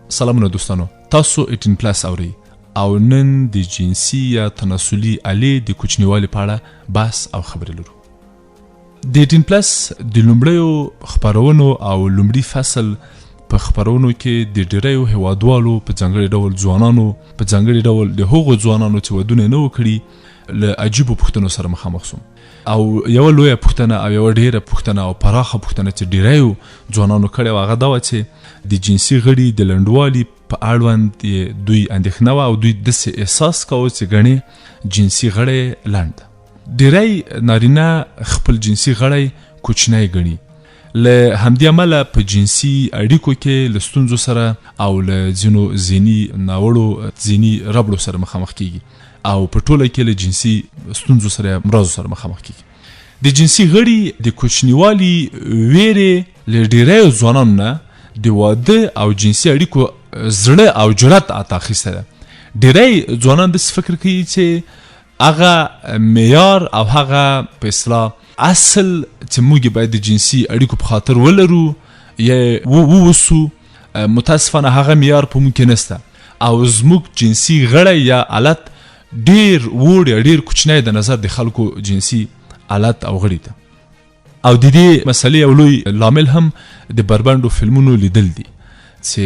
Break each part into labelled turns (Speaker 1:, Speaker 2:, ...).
Speaker 1: سلامونه دوستانو، تاسو 18 پلس اورئ او نن د جنسي یا تناسلي آلې د کوچنیوالي په اړه بحث او خبرې لرو. د 18 پلس د لومړیو خپرونو او لومړي فصل په خپرونو کې د ډیریو هیوادوالو په ځانګړي ډول ځوانانو په ځانګړي ډول د هغو ځوانانو چې ودونه نه وکړي له عجیبو پوښتنو سره مخامخ سوم او یوه لویه پوښتنه او یوه ډیره پوښتنه او پراخه پوښتنه چې ډیریو ځوانانو کړې وه هغه دا وه چې د جنسي غړي د لنډوالي په اړوند دوی اندېښنه وه او دوی داسې احساس کوه چې ګڼې جنسي غړی لنډ ډیری نارینه خپل جنسي غړی کوچنی ګڼي. له همدې امله په جنسي اړیکو کې له ستونزو سره او له ځینو ذهني ناوړو ذهني ربړو سره مخامخ کیږي او په ټوله کې له جنسي ستونزو سره مرضو سره مخامخ کیږي. د جنسي غړي د کوچنیوالي ویرې له ډیریو ځوانانو نه د واده او جنسي اړیکو زړه او جرأت عطا اخیسته ده. ډیری ځوانان داسې فکر کوي چې هغه معیار او هغه په اصطلاح اصل چې موږ باید د جنسي اړیکو په خاطر ولرو یا ووسو متاسفانه هغه معیار په موږ کې نسته او زموږ جنسي غړی یا آلت ډیر وړ یا ډیر کوچنی د نظر د خلکو جنسي آلت او غړي ته. او د دې مسلې یو لوی لامل هم د بربنډو فلمونو لیدل دي چې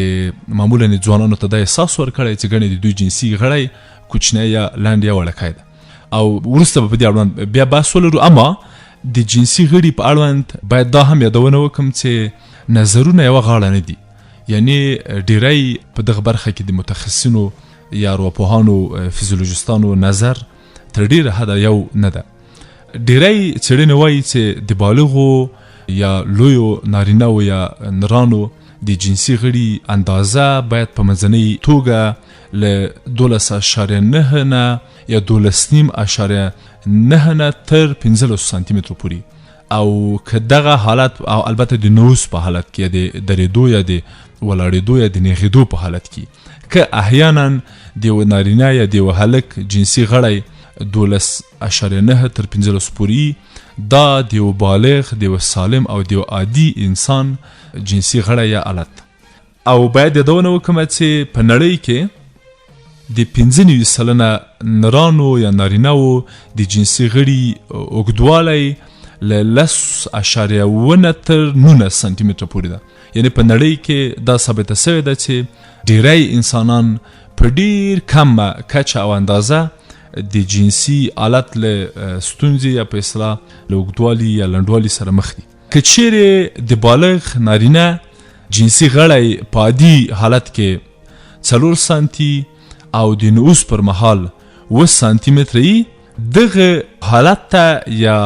Speaker 1: معمولا ځوانانو ته دا احساس ورکړی چې ګڼې د دوی جنسي غړی کوچنی یا لنډ یا وړکی ده او وروسته به په دې اړوند بیا بحث ولرو. اما د جنسي غړي په اړوند باید دا هم یادونه وکړم چې نظرونه یوه غاړه نه دي، یعنی ډیری په دغه برخه کې د متخصصینو یا ارواپوهانو فیزیولوژیستانو نظر تر ډیره حده یو نه ده. ډیری څېړنې وایي چې د بالغو یا لویو نارینهو یا نرانو د جنسي غړي اندازه باید په منځنۍ توګه له 12.9 نه یا 12.9 نه تر 15 سانتي مترو پورې او که دغه حالت او البته د نوز په حالت کې یا د درېدو یا د ولاړېدو یا د نیغېدو په حالت کې که احیانا د یوه نارینه یا د یوه هلک جنسي غړی 12.9 تر 15 پورې دا د یو بالغ د یو سالم او د یو عادي انسان جنسي غړی یا آلت. او باید یادونه وکړم چې په نړۍ کې د 95 سلنه نرانو یا نارینهو د جنسي غړي اوږدوالی له 10.1 تر 19 سانتي متره پورې ده. یعنی په نړۍ کې دا ثابته شوې ده چې ډیری انسانان په ډیر کمه کچه او اندازه د جنسي آلت له ستونزې یا په اصطلاح له اوږدوالي یا لنډوالي سره مخ دي. که چیرې د بالغ نارینه جنسي غړی په عادي حالت کې 4 سانتي او د نعوس پر مهال 7 سانتي متره وي، دغه حالت ته یا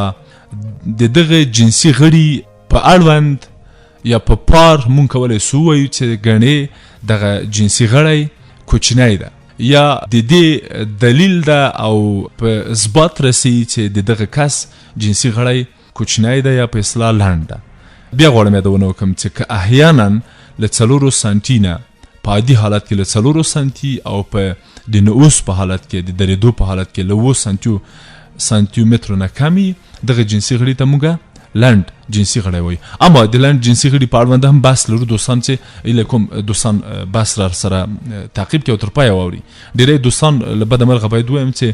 Speaker 1: د دغه جنسي غړي په اړوند یا په پار مونږ کولی سو ووایو چې ګڼې دغه جنسي غړی کوچنی ده یا د دې دلیل ده او په اثبات رسي چې د دغه کس جنسي غړی کوچنی ده یا په اصطلاح لنډ ده. بیا غواړم یادونه وکړم چې که احیانا له 4 سانتي نه په عادي حالت کې له 4 سانتي او په د نعوس په حالت کې د درېدو په حالت کې له 7 سانتي مترو نه کمي دغه جنسي غړي ته موږ لنډ جنسي غړی وایي. اما د لنډ جنسي غړي په اړوند هم بحث لرو دوستان چې ایله کوم دوستان بحث را سره تعقیب کوي او تر پایه واوري. ډېری دوستان له بده مرغه باید ووایم چې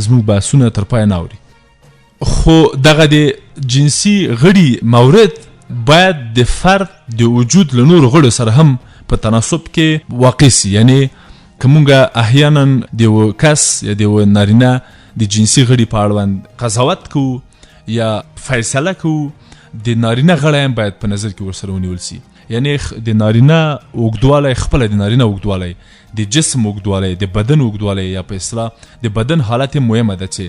Speaker 1: زموږ بحثونه تر پایه نه اوري. خو دغه د جنسي غړي مورد باید د فرد د وجود له نورو غړو سره هم په تناسب کې واقع سي. یعنی که مونږ احیانا د یو کس یا د یو نارینه د جنسي غړي په اړوند قضاوت کوو یا فیصله کوو، د نارینه غړی هم باید په نظر کې ورسره ونیول سي. یعنی د نارینه اوږدوالی خپله د نارینه اوږدوالی د جسم اوږدوالی د بدن اوږدوالی یا په اصطلاح د بدن حالت مهمه ده چې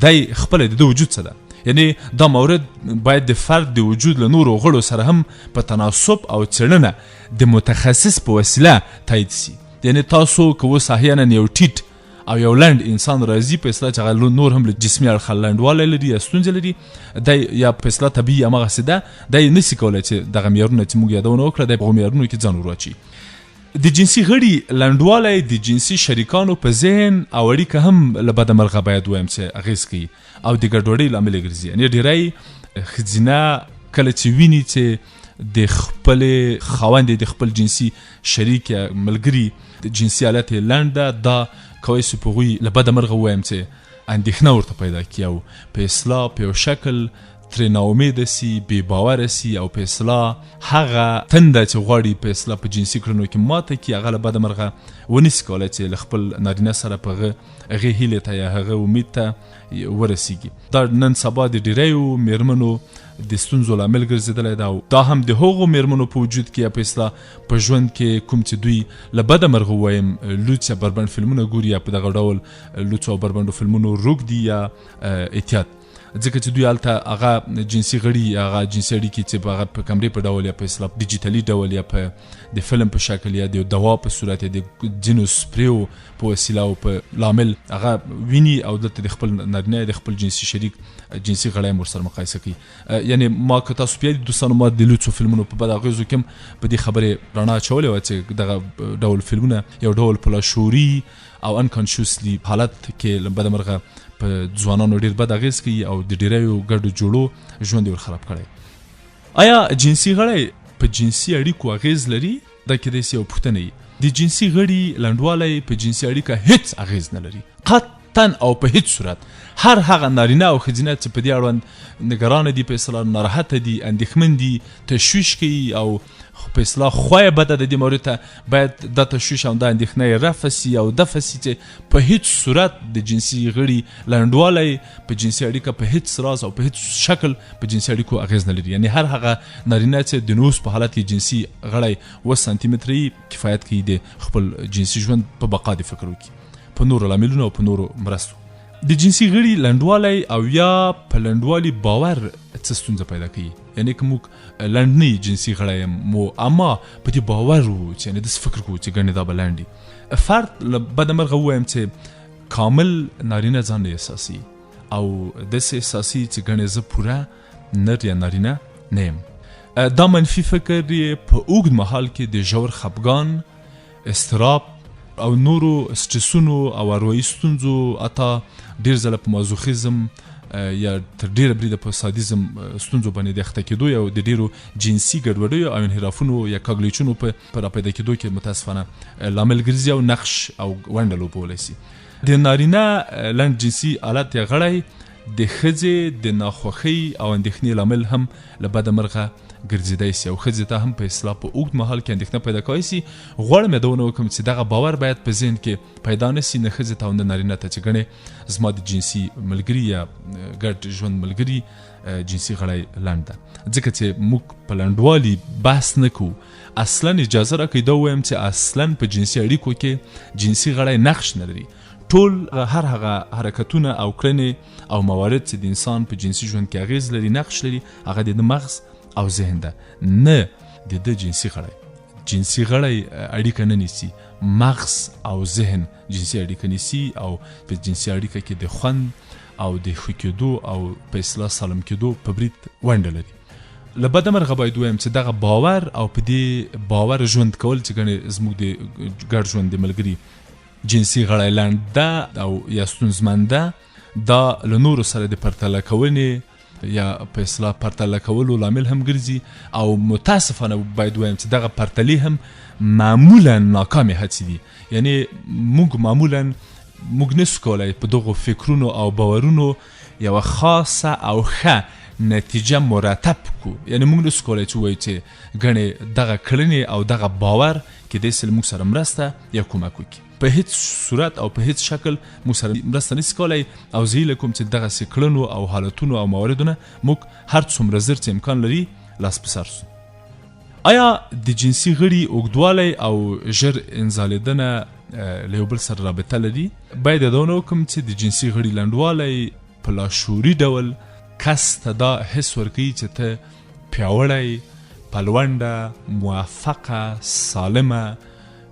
Speaker 1: دی خپله د ده وجود څه ده. یعنی دا مورد باید د فرد د وجود له نورو غړو سره هم په تناسب او څېړنه د متخصص په وسیله تایید سي. یعنی تاسو که اوس احیانا یو ټیټ او یو لنډ انسان راځي په اصطلاح چې هغه نور هم له جسمي اړخه لنډوالی لري یا ستونزې لري، دی یا په اصطلاح طبیعي هماغسې ده، دی نسي کولی چې دغه معیارونه چې موږ یادونه وکړه دی په هغو معیارونو کې ځان ور واچوي. د جنسي غړي لنډوالی د جنسي شریکانو په ذهن او اړیکه هم له بده مرغه باید ووایم چې اغېز کوي او د ګډوډۍ لامل ګرځي. یعنې ډېری ښځینه کله چې ویني چې د خپل خاوند د خپل جنسي شریک یا ملګري د جنسي حالت یې لنډ ده، دا کولی شي په هغوی له بده مرغه ووایم چې اندېښنه ورته پیدا کړي او په اصطلاح په یو شکل ترې ناامیده سي، بې باوره سي او په اصطلاح هغه تنده چې غواړي په اصطلاح په جنسي کړنو کې ماته کړي، هغه له بده مرغه ونسي کولی چې له خپل نارینه سره په هغې هیلې ته یا هغه امید ته ورسیږي. دا نن سبا د ډېریو مېرمنو د ستونزو لامل ګرځېدلی ده او دا هم د هغو مېرمنو په وجود کې یا په اصطلاح په ژوند کې کوم چې دوی له بده مرغه ووایم لوڅ یا بربنډ فلمونه ګوري یا په دغه ډول لوڅو او بربنډو فلمونو روږ دي یا احتیاط، ځکه چې دوی هلته هغه جنسي غړي هغه جنسي اړیکې چې هغه په کمرې په ډول یا په اصطلاح ډیجیټلي ډول یا په د فلم په شکل یا د دوا په صورت یا د ځینو سپریو په وسیله او په لامل هغه ویني او دلته د خپل نارینه د خپل جنسي شریک جنسي غړی هم ورسره مقایسه کوي. یعنی ما که تاسو بیا د دوستانو ما د لوڅو فلمونو په بد اغېزو کې هم په دې خبرې رڼا اچولې وه چې دغه ډول فلمونه یو ډول په لاشعوري او انکانشسلی حالت کې له بده مرغه په ځوانانو ډېر بد اغېز کوي او د ډېریو ګډو جوړو ژوند یې ورخراب کړی. آیا جنسي غړی په جنسي اړیکو اغېز لري؟ دا کیدای سي یو پوښتنه وي. د جنسي غړي لنډوالی په جنسي اړیکه هیڅ اغېز نه لري قطعا او په هیڅ صورت. هر هغه نارینه او ښځینه چې په دې اړوند نګرانه دي، په اصطلاح ناراحته دي، اندېښمن دي، تشویش کوي او په اصطلاح خویه بده د دې مورد ته باید دا تشویش او دا اندېښنه یې رفع سي او دفع سي چې په هیڅ صورت د جنسي غړي لنډوالی په جنسي اړیکه په هیڅ راز او په هیڅ شکل په جنسي اړیکو اغېز نه لري. یعنی هر هغه نارینه چې د نوس په حالت کې جنسي غړی 7 سانتي متره کفایت کوي د خپل جنسي ژوند په بقا د فکر وکړي په نورو لاملونو او په نورو مرستو. د جنسي غړي لنډوالی او یا په لنډوالي باور څه ستونزه پیدا کوي؟ یعنی که موږ لنډ نه یي جنسي غړی یم مو اما په دې باور وو چې یعنې داسې فکر کوو چې ګڼې دا به لنډ وي. فرد له بده مرغه ووایم چې کامل نارینه ځان نه احساسي او داسې احساسي چې ګڼې زه پوره نر یا نارینه نه یم. دا منفي فکر یې په اوږد مهال کې د ژور خفګان، اضطراب او نورو سټرسونو او اروايي ستونزو اتا ډېر ځله په مازوخیزم یا تر ډېره بریده په سادیزم ستونزو باندې د اخته کېدو یا د ډېرو جنسي ګډوډیو او انحرافونو یا کاګلیچونو په راپیدا کېدو کې متاسفانه لامل ګرځي او نقش او ونډه لوبولی سي. د نارینه لنډ جنسي حالت یا غړی د ښځې د ناخوښۍ او اندېښنې لامل هم له بده مرغه ګرځېدی سي او ښځې ته هم په اصطلاح په اوږد مهال کې اندېښنه پیدا کولی سي. غواړم یادونه وکړم چې دغه باور باید په ذهن کې پیدا نه سي نه ښځې ته او نه نارینه ته چې ګڼې زما د جنسي ملګري یا ګډ ژوند ملګري جنسي غړی لنډ ده. ځکه چې موږ په لنډوالي بحث نه کوو. اصلا اجازه راکړئ دا ووایم چې اصلا په جنسي اړیکو کې جنسي غړی نقش نه لري. ټول هر هغه حرکتونه او کړنې او موارد چې د انسان په جنسي ژوند کې اغېز لري، نقش لري، هغه د مغز او ذهن ده، نه د جنسي غړی. جنسي غړی اړیکه نه نیسي، مغز او ذهن جنسي اړیکه نیسي او په جنسي اړیکه کې د خوند او د ښه کېدو او په اصطلاح سالم کېدو په برید ونډه لري. له بده مرغه باید ووایم چې دغه باور او په دې باور ژوند کول چې ګڼې زموږ د ګډ ژوند د ملګري جنسي غړی لنډ ده او یا ستونزمن ده، دا له نورو سره د پرتله کونې یا په اصطلاح پرتله کولو لامل هم ګرځي او متاسفانه باید ووایم چې دغه پرتلې هم معمولا ناکامې هڅې دي. یعنی موږ نسو کولی په دغو فکرونو او باورونو یوه خاصه او ښه نتیجه مرتب کو. یعنی موږ نسو کولی چې ووایو چې ګڼې دغه کړنې او دغه باور کیدای سي له موږ سره مرسته یا کومک وکړي. په هیڅ صورت او په هیڅ شکل موږ سره مرسته نشي کولی او زه هیله کوم چې دغسې کړنو او حالتونو او مواردونه موږ هر څومره زر چې امکان لري لاس په سر سو. آیا د جنسي غړي اوږدوالی او ژر انزالېدنه له یو بل سره رابطه لري؟ باید یادونه وکړم چې د جنسي غړي لنډوالی په لاشعوري ډول کس ته دا حس ورکوي چې ته پیاوړی، پلونډه، موفقه، سالمه،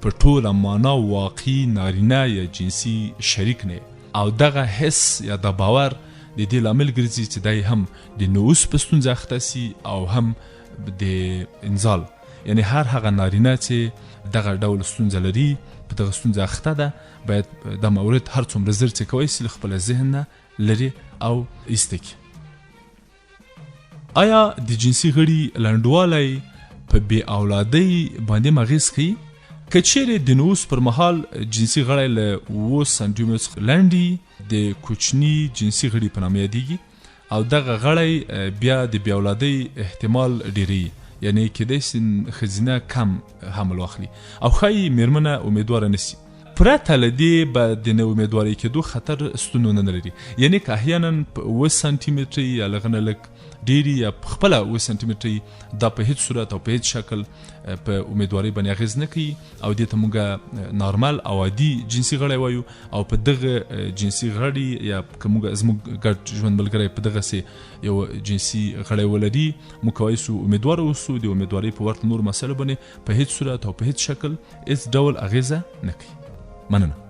Speaker 1: په ټوله معنا واقعي نارینه یا جنسي شریک نه. او دغه حس یا د باور د دې لامل ګرځي چې دی هم د نوس په ستونزه اخته سي او هم د انزال. یعنی هر هغه نارینه چې دغه ډول ستونزه لري، په دغه ستونزه اخته ده، باید دا مورد هر څومره زر چې کوی سي له خپله ذهن نه لرې او ایسته کړي. آیا د جنسي غړي لنډوالی په بې اولادۍ باندې هم اغېز کوي. که چیرې د نووس پر مهال جنسي غړی له 7 سانتي مترو څخه لنډ وي د کوچني جنسي غړي په نامه یادیږي او دغه غړی بیا د بې اولادۍ احتمال ډیروي، یعنی کیدای شي ښځینه کم حمل واخلي او ښایي میرمنه امیدواره نشي. پرته له دې به د نه امیدوارۍ کېدو خطر ستونونه نه لري. یعنی که احیانا په 7 سانتي متره یا لږ نه لږ ډېري یا خپله 7 سانتي متره دا په هیڅ صورت او په هیڅ شکل په امیدوارۍ باندې اغېز نه کوي او دې ته موږ نارمل او عادي جنسي غړی وایو او په دغه جنسي غړي یا که موږ زموږ ګډ ژوند ملګری په دغسې یو جنسي غړی ولري موږ کولی سو امیدواره اوسو د امیدوارۍ په ورته نورو مسایلو باندې په هیڅ صورت او په هیڅ شکل هیڅ ډول اغېزه نه کوي. مننه.